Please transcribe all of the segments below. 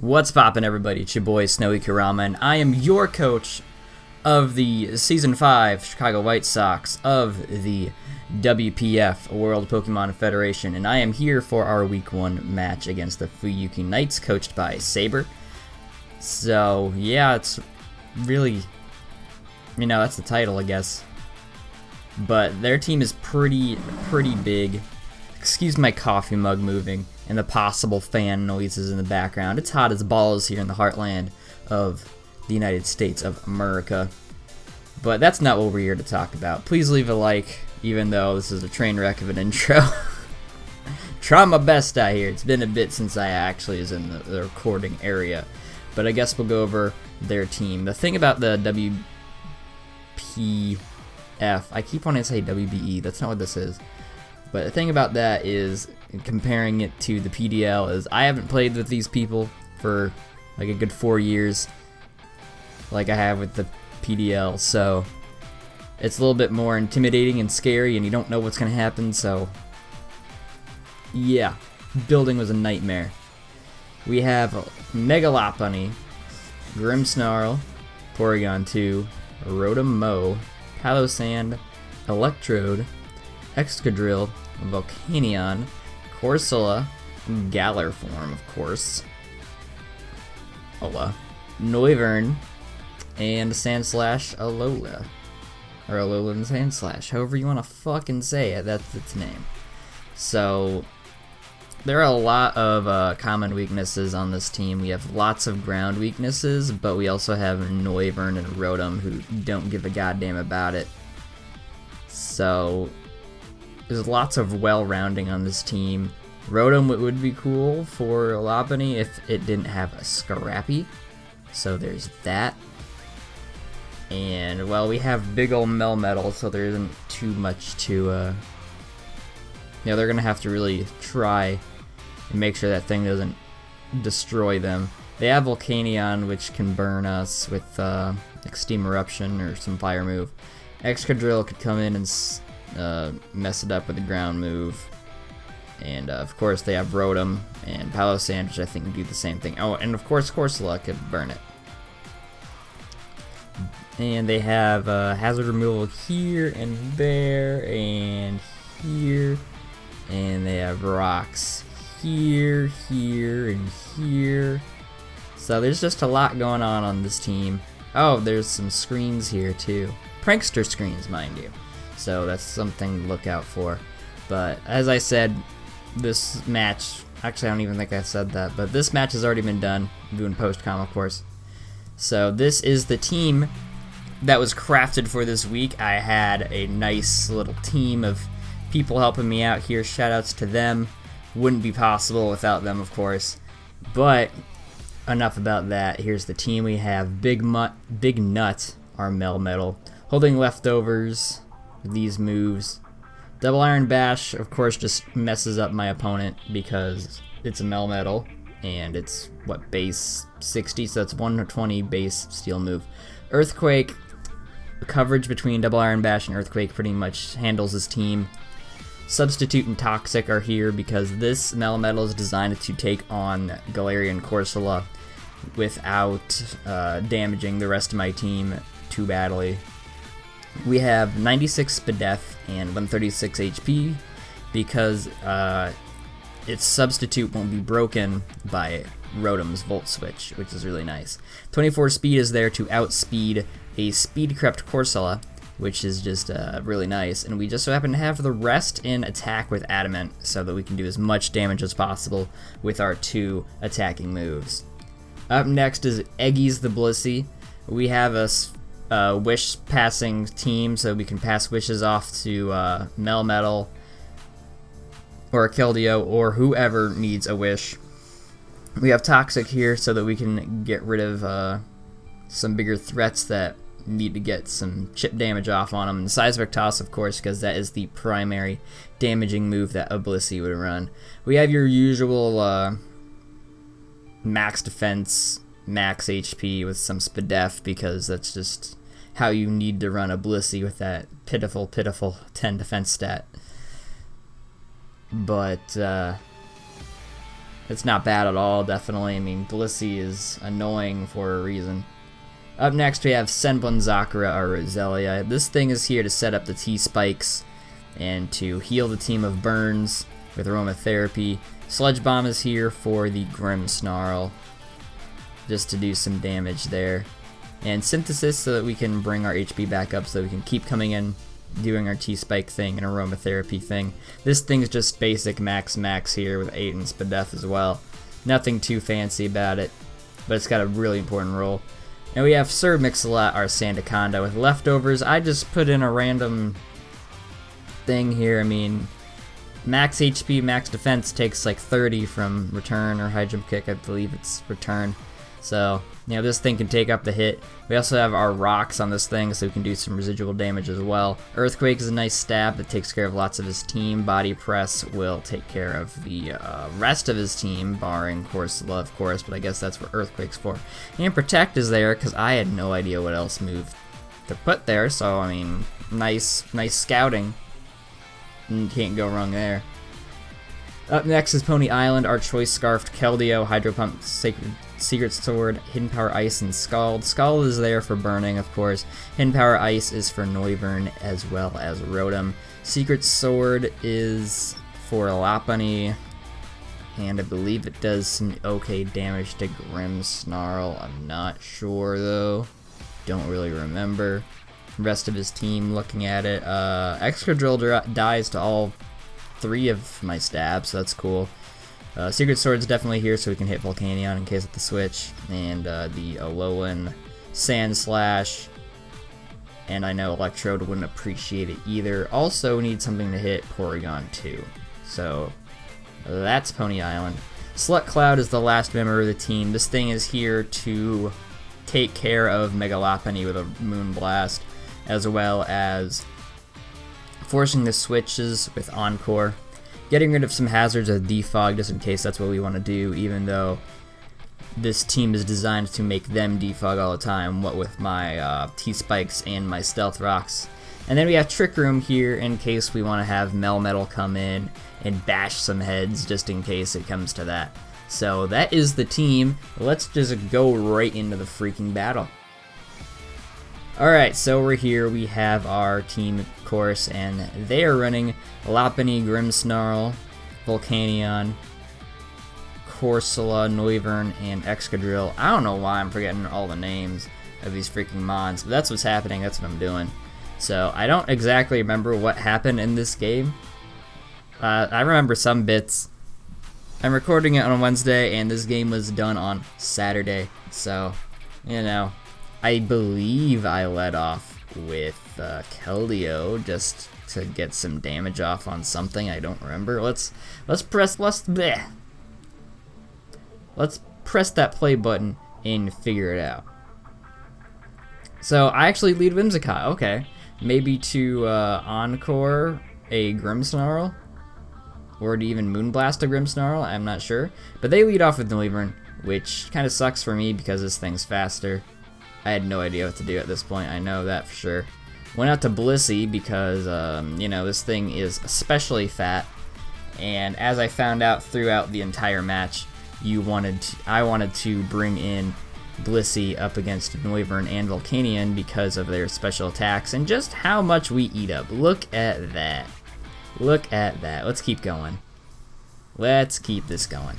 What's poppin', everybody? It's your boy SnowyKurama, and I am your coach of the Season 5 Chicago White Sox of the WPF, World Pokemon Federation, and I am here for our Week 1 match against the Fuyuki Knights, coached by Saber. So, yeah, it's really, that's the title, I guess. But their team is pretty big. Excuse my coffee mug moving and the possible fan noises in the background. It's hot as balls here in the heartland of the United States of America. But that's not what we're here to talk about. Please leave a like, even though this is a train wreck of an intro. Try my best out here. It's been a bit since I actually was in the recording area. But I guess we'll go over their team. The thing about the WPF, I keep wanting to say WBE, that's not what this is. But the thing about that is, comparing it to the PDL, is I haven't played with these people for like a good 4 years, like I have with the PDL, so it's a little bit more intimidating and scary, and you don't know what's going to happen, so yeah, building was a nightmare. We have Megalopony, Grimmsnarl, Porygon 2, Rotom-Mow, Palossand, Electrode, Excadrill, Volcanion, Corsola, Gallarform, of course, Noivern, and Sandslash Alola. Or Alola and Sandslash, however you want to fucking say it, that's its name. So, there are a lot of common weaknesses on this team. We have lots of ground weaknesses, but we also have Noivern and Rotom who don't give a goddamn about it. So, there's lots of well-rounding on this team. Rotom would be cool for Lopunny if it didn't have a Scrappy. So there's that. And, well, we have big ol' Melmetal, so there isn't too much to, they're going to have to really try and make sure that thing doesn't destroy them. They have Volcanion, which can burn us with Extreme Eruption or some fire move. Excadrill could come in and mess it up with the ground move. And of course they have Rotom and Palossand, which I think can do the same thing. Oh, and of course Corsola could burn it. And they have hazard removal here and there and here. And they have rocks here, here, and here. So there's just a lot going on this team. Oh, there's some screens here too. Prankster screens, mind you. So that's something to look out for. But as I said, this match, actually I don't even think I said that, but this match has already been done. I'm doing post-com, of course. So this is the team that was crafted for this week. I had a nice little team of people helping me out here. Shoutouts to them. Wouldn't be possible without them, of course. But enough about that. Here's the team. We have Big Nut, our Melmetal, holding leftovers. These moves. Double Iron Bash, of course, just messes up my opponent because it's a Melmetal and it's base 60, so that's 120 base steel move. Earthquake, coverage between Double Iron Bash and Earthquake pretty much handles his team. Substitute and Toxic are here because this Melmetal is designed to take on Galarian Corsola without damaging the rest of my team too badly. We have 96 Spadef and 136 HP because its substitute won't be broken by Rotom's Volt Switch, which is really nice. 24 speed is there to outspeed a speed-crept Corsola, which is just really nice. And we just so happen to have the rest in attack with Adamant so that we can do as much damage as possible with our 2 attacking moves. Up next is Eggy's the BLISSEY. We have a wish passing team, so we can pass wishes off to Melmetal or Keldeo or whoever needs a wish. We have Toxic here so that we can get rid of some bigger threats that need to get some chip damage off on them. And Seismic Toss, of course, because that is the primary damaging move that a BLISSEY would run. We have your usual max defense, max HP with some Spadef, because that's just how you need to run a BLISSEY with that pitiful 10 defense stat. But It's not bad at all, definitely. I mean, BLISSEY is annoying for a reason. Up next, we have Senbon Zakura or Roselia. This thing is here to set up the T-Spikes and to heal the team of burns with aromatherapy. Sludge Bomb is here for the Grimmsnarl, just to do some damage there. And Synthesis so that we can bring our HP back up so that we can keep coming in, doing our T-Spike thing and aromatherapy thing. This thing's just basic max here with 8 and Spadef as well. Nothing too fancy about it, but it's got a really important role. And we have Sir Mix-a-Lot, our Sandaconda, with leftovers. I just put in a random thing here. I mean, max HP, max defense takes like 30 from return or high jump kick. I believe it's return. So, you know, this thing can take up the hit. We also have our rocks on this thing, so we can do some residual damage as well. Earthquake is a nice stab that takes care of lots of his team. Body Press will take care of the rest of his team, barring Corsola, of course, but I guess that's what Earthquake's for. And Protect is there, because I had no idea what else move to put there, so, I mean, nice scouting. Can't go wrong there. Up next is Pony Island, our Choice Scarfed Keldeo, Hydro Pump, Secret Sword, Hidden Power Ice, and Scald. Scald is there for burning, of course. Hidden Power Ice is for Noivern as well as Rotom. Secret Sword is for Lopunny, and I believe it does some okay damage to Grimmsnarl. I'm not sure though. Don't really remember. Rest of his team looking at it. Excadrill dies to all 3 of my stabs, so that's cool. Secret Sword's definitely here so we can hit Volcanion in case of the switch, and the Alolan Sandslash, and I know Electrode wouldn't appreciate it either. Also need something to hit Porygon too, so that's Pony Island. Slut Cloud is the last member of the team. This thing is here to take care of Megalopony with a Moonblast, as well as forcing the switches with Encore. Getting rid of some hazards of defog just in case that's what we want to do, even though this team is designed to make them defog all the time, what with my T-Spikes and my Stealth Rocks. And then we have Trick Room here in case we want to have Melmetal come in and bash some heads just in case it comes to that. So that is the team. Let's just go right into the freaking battle. Alright, so we're here, we have our team, of course, and they are running Lopunny, Grimmsnarl, Volcanion, Corsola, Noivern, and Excadrill. I don't know why I'm forgetting all the names of these freaking mons, but that's what's happening, that's what I'm doing. So, I don't exactly remember what happened in this game. I remember some bits. I'm recording it on Wednesday, and this game was done on Saturday, so, you know. I believe I led off with Keldeo just to get some damage off on something. I don't remember. Let's press that play button and figure it out. So I actually lead Whimsicott. Okay, maybe to Encore a Grimmsnarl, or to even Moonblast a Grimmsnarl. I'm not sure, but they lead off with Noivern, which kind of sucks for me because this thing's faster. I had no idea what to do at this point, I know that for sure. Went out to BLISSEY because, you know, this thing is especially fat, and as I found out throughout the entire match, I wanted to bring in BLISSEY up against Noivern and Volcanion because of their special attacks and just how much we eat up. Look at that. Look at that. Let's keep going. Let's keep this going.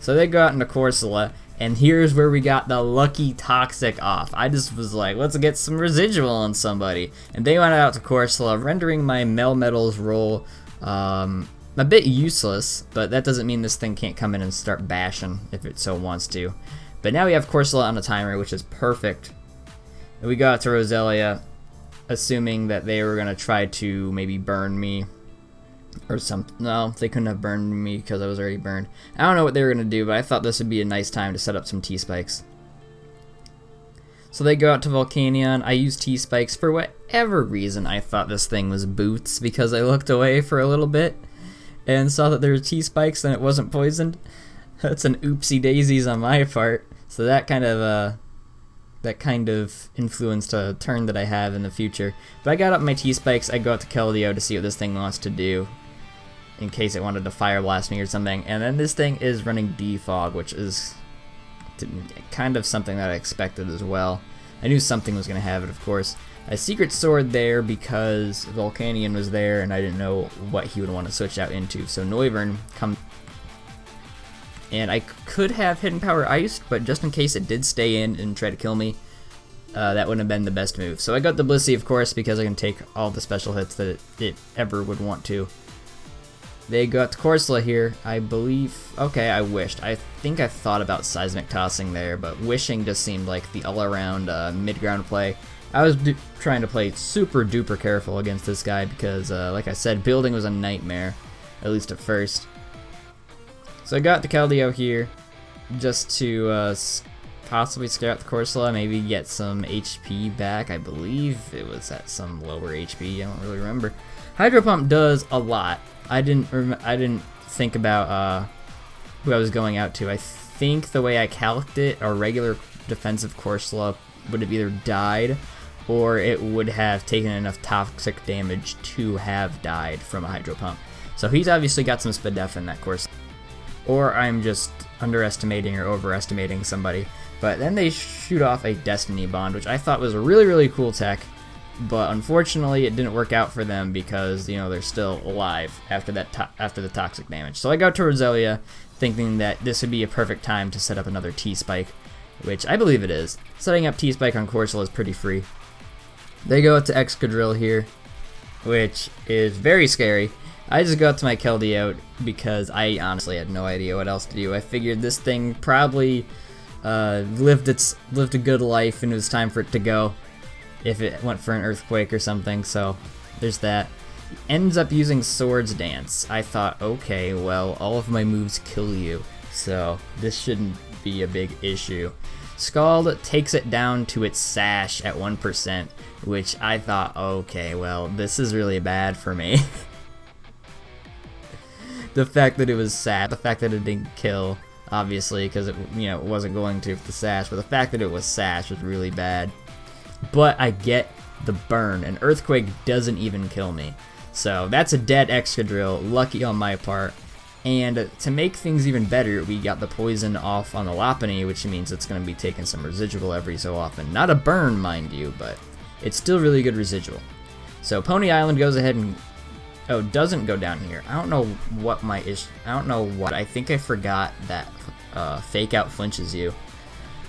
So they go out into Corsola, and here's where we got the lucky Toxic off. I just was like, let's get some residual on somebody. And they went out to Corsola, rendering my Melmetal's roll a bit useless, but that doesn't mean this thing can't come in and start bashing if it so wants to. But now we have Corsola on the timer, which is perfect. And we go out to Roselia, assuming that they were going to try to maybe burn me. Or something. No, they couldn't have burned me because I was already burned. I don't know what they were going to do, but I thought this would be a nice time to set up some T-Spikes. So they go out to Volcanion. I use T-Spikes for whatever reason. I thought this thing was boots because I looked away for a little bit and saw that there were T-Spikes and it wasn't poisoned. That's an oopsie daisies on my part. So that kind of influenced a turn that I have in the future. But I got up my T-Spikes. I go out to Keldeo to see what this thing wants to do. in case it wanted to fire blast me or something. And then this thing is running defog, which is kind of something that I expected as well. I knew something was going to have it, of course. A secret sword there because Volcanion was there and I didn't know what he would want to switch out into. So Noivern comes, and I could have Hidden Power Iced, but just in case it did stay in and try to kill me, that wouldn't have been the best move. So I got the BLISSEY, of course, because I can take all the special hits that it ever would want to. They got Corsola here, I believe. Okay, I wished. I think I thought about Seismic Tossing there, but wishing just seemed like the all-around mid-ground play. I was trying to play super duper careful against this guy because, like I said, building was a nightmare, at least at first. So I got the Keldeo here just to possibly scare out the Corsola, maybe get some HP back. I believe it was at some lower HP. I don't really remember. Hydro Pump does a lot. I didn't think about who I was going out to. I think the way I calced it, a regular defensive Corsola would have either died or it would have taken enough toxic damage to have died from a Hydro Pump. So he's obviously got some Spadef in that Corsola. Or I'm just underestimating or overestimating somebody. But then they shoot off a Destiny Bond, which I thought was a really, really cool tech. But unfortunately, it didn't work out for them because, you know, they're still alive after that after the toxic damage. So I go to Roselia, thinking that this would be a perfect time to set up another T-Spike, which I believe it is. Setting up T-Spike on Corsola is pretty free. They go to Excadrill here, which is very scary. I just got to my Keldeo because I honestly had no idea what else to do. I figured this thing probably lived a good life and it was time for it to go if it went for an earthquake or something. So there's that. Ends up using Swords Dance. I thought, okay, well, all of my moves kill you, so this shouldn't be a big issue. Scald takes it down to its Sash at 1%, which I thought, okay, well, this is really bad for me. The fact that it was Sash, the fact that it didn't kill, obviously, because it, you know, it wasn't going to with the Sash, but the fact that it was Sash was really bad. But I get the burn, and Earthquake doesn't even kill me. So that's a dead Excadrill, lucky on my part. And to make things even better, we got the poison off on the Lopunny, which means it's going to be taking some residual every so often. Not a burn, mind you, but it's still really good residual. So Pony Island goes ahead and doesn't go down here. I don't know what my issue. I don't know what. I think I forgot that Fake Out flinches you.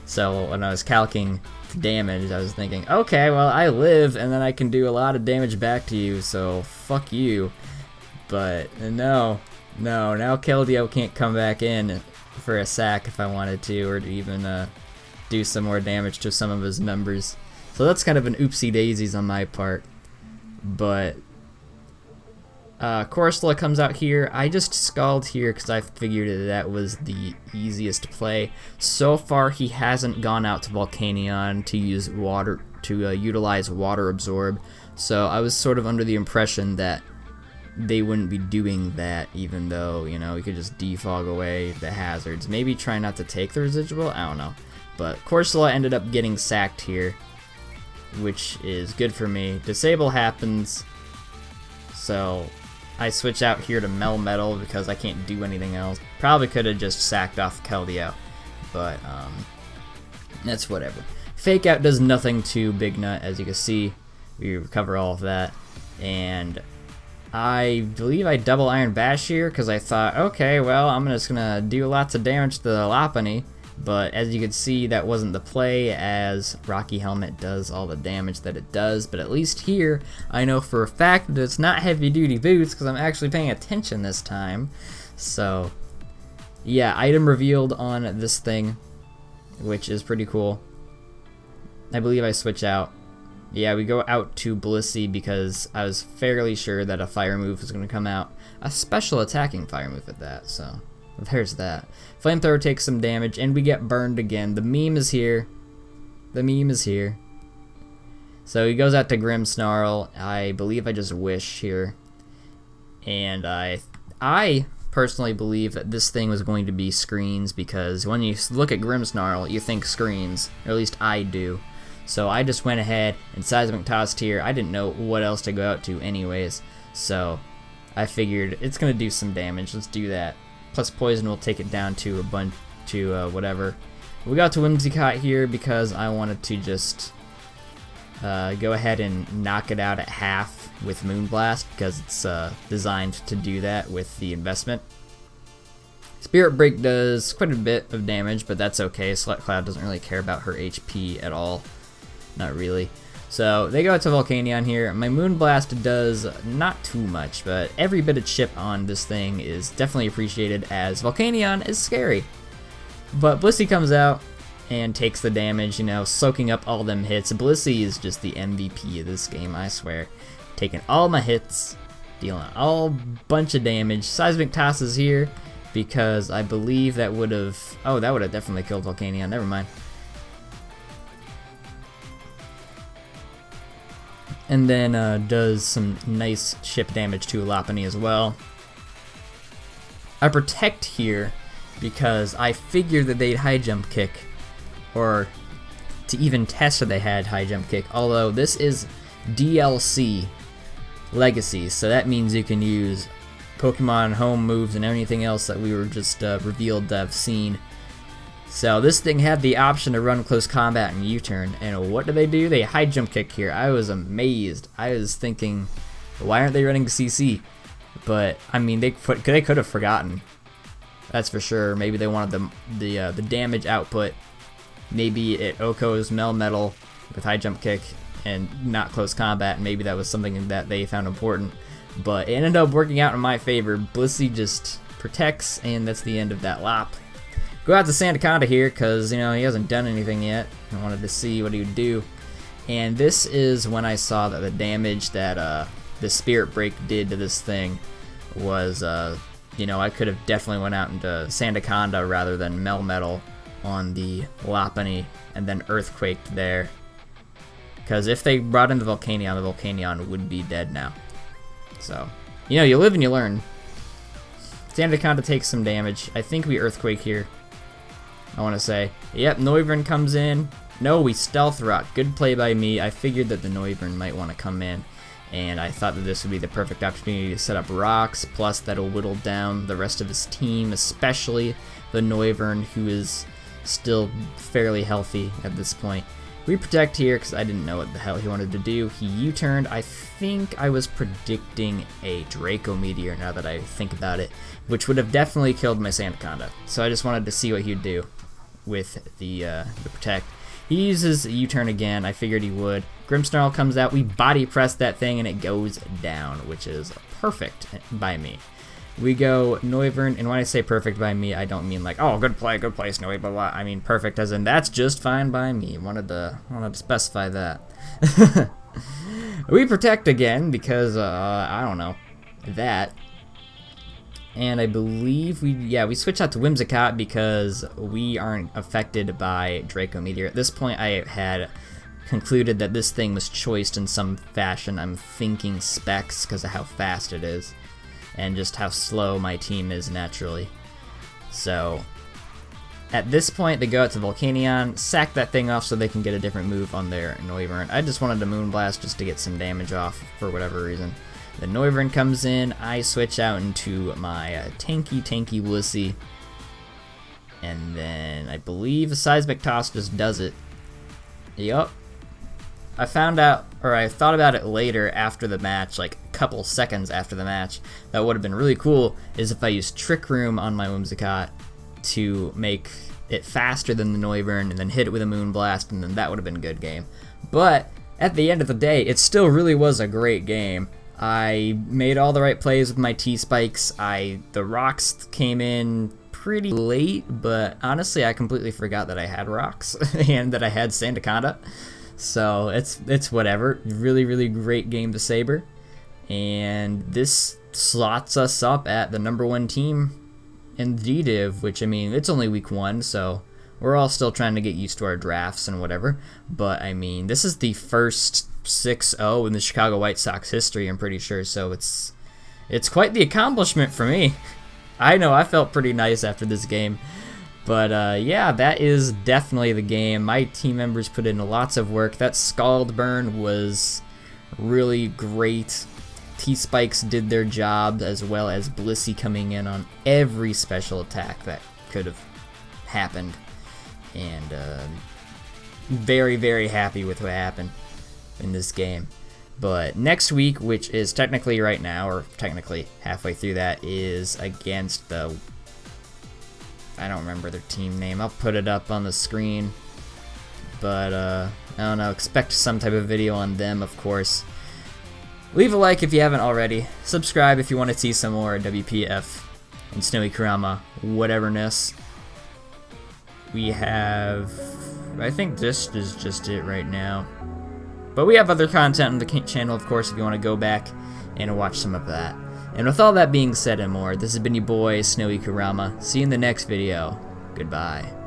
So when I was calculating the damage, I was thinking, okay, well, I live, and then I can do a lot of damage back to you, so fuck you. But no, now Keldeo can't come back in for a sack if I wanted to, or to even do some more damage to some of his members. So that's kind of an oopsie daisies on my part. But Corsola comes out here. I just Scald here because I figured that was the easiest play. So far, he hasn't gone out to Volcanion to use water to utilize Water Absorb. So I was sort of under the impression that they wouldn't be doing that, even though, you know, we could just defog away the hazards. Maybe try not to take the residual. I don't know. But Corsola ended up getting sacked here, which is good for me. Disable happens, so I switch out here to Melmetal because I can't do anything else. Probably could have just sacked off Keldeo, but that's whatever. Fake Out does nothing to Big Nut, as you can see. We recover all of that, and I believe I double Iron Bash here because I thought, okay, well, I'm just gonna do lots of damage to the Lopunny. But as you can see, that wasn't the play, as Rocky Helmet does all the damage that it does. But at least here, I know for a fact that it's not heavy duty boots because I'm actually paying attention this time. So yeah, item revealed on this thing, which is pretty cool. I believe I switch out. Yeah, we go out to BLISSEY because I was fairly sure that a fire move was going to come out. A special attacking fire move at that, so there's that. Flamethrower takes some damage, and we get burned again. The meme is here. The meme is here. So he goes out to Grimmsnarl. I believe I just wish here. And I personally believe that this thing was going to be screens, because when you look at Grimmsnarl, you think screens. Or at least I do. So I just went ahead and Seismic Tossed here. I didn't know what else to go out to anyways. So I figured it's gonna do some damage. Let's do that. Plus poison will take it down to a bunch to whatever. We got to Whimsicott here because I wanted to just go ahead and knock it out at half with Moonblast because it's designed to do that with the investment. Spirit Break does quite a bit of damage, but that's okay. Slut Cloud doesn't really care about her HP at all. Not really. So they go to Volcanion here. My Moonblast does not too much, but every bit of chip on this thing is definitely appreciated as Volcanion is scary. But BLISSEY comes out and takes the damage, you know, soaking up all them hits. BLISSEY is just the MVP of this game, I swear. Taking all my hits, dealing all bunch of damage. Seismic Toss is here because I believe that would have... Oh, that would have definitely killed Volcanion. Never mind. And then does some nice chip damage to Lopunny as well. I protect here because I figured that they'd high jump kick, or to even test if they had high jump kick, although this is DLC Legacy, so that means you can use Pokemon home moves and anything else that we were just revealed to have seen. So this thing had the option to run close combat and U-turn, and what do? They high jump kick here. I was amazed. I was thinking, why aren't they running CC? But I mean, they could have forgotten. That's for sure. Maybe they wanted the damage output. Maybe it Oko's Melmetal with high jump kick and not close combat. And maybe that was something that they found important. But it ended up working out in my favor. BLISSEY just protects, and that's the end of that lop. Go out to Sandaconda here because, you know, he hasn't done anything yet. I wanted to see what he would do. And this is when I saw that the damage that the Spirit Break did to this thing was, you know, I could have definitely went out into Sandaconda rather than Melmetal on the Lopunny and then Earthquaked there. Because if they brought in the Volcanion would be dead now. So, you know, you live and you learn. Sandaconda takes some damage. I think we Earthquake here. I want to say. Yep, Noivern comes in. No, we Stealth Rock. Good play by me. I figured that the Noivern might want to come in, and I thought that this would be the perfect opportunity to set up rocks, plus that'll whittle down the rest of his team, especially the Noivern, who is still fairly healthy at this point. We protect here because I didn't know what the hell he wanted to do. He U-turned. I think I was predicting a Draco Meteor now that I think about it, which would have definitely killed my Sandaconda. So I just wanted to see what he'd do with the protect. He uses a U-turn again. I figured he would. Grimmsnarl comes out. We body press that thing and it goes down, which is perfect by me. We go Noivern, and when I say perfect by me, I don't mean like, oh, good play, Snowy, blah, blah. I mean perfect as in that's just fine by me. Wanted to specify that. We protect again because, I don't know, that. And I believe we switch out to Whimsicott because we aren't affected by Draco Meteor. At this point, I had concluded that this thing was choiced in some fashion. I'm thinking specs because of how fast it is and just how slow my team is naturally. So at this point, they go out to Volcanion, sack that thing off so they can get a different move on their Noivern. I just wanted to Moonblast just to get some damage off for whatever reason. The Noivern comes in, I switch out into my tanky BLISSEY, and then I believe a Seismic Toss just does it. Yup. I found out, or I thought about it later after the match, like a couple seconds after the match, that would have been really cool is if I used Trick Room on my Whimsicott to make it faster than the Noivern and then hit it with a Moonblast, and then that would have been a good game. But at the end of the day, it still really was a great game. I made all the right plays with my T-Spikes. The rocks came in pretty late, but honestly I completely forgot that I had rocks and that I had Sandaconda. So it's whatever. Really, really great game to Saber. And this slots us up at the #1 team in D-Div, which, I mean, it's only week 1, so we're all still trying to get used to our drafts and whatever. But, I mean, this is the first 6-0 in the Chicago White Sox history, I'm pretty sure. So it's quite the accomplishment for me. I know I felt pretty nice after this game. But yeah, that is definitely the game. My team members put in lots of work. That Scald Burn was really great T-Spikes did their job, as well as BLISSEY coming in on every special attack that could have happened. And very, very happy with what happened in this game. But next week, which is technically right now, or technically halfway through that, is against the... I don't remember their team name. I'll put it up on the screen. But, I don't know. Expect some type of video on them, of course. Leave a like if you haven't already. Subscribe if you want to see some more WPF and SnowyKurama whateverness. We have... I think this is just it right now. But we have other content on the channel, of course, if you want to go back and watch some of that. And with all that being said and more, this has been your boy, SnowyKurama. See you in the next video. Goodbye.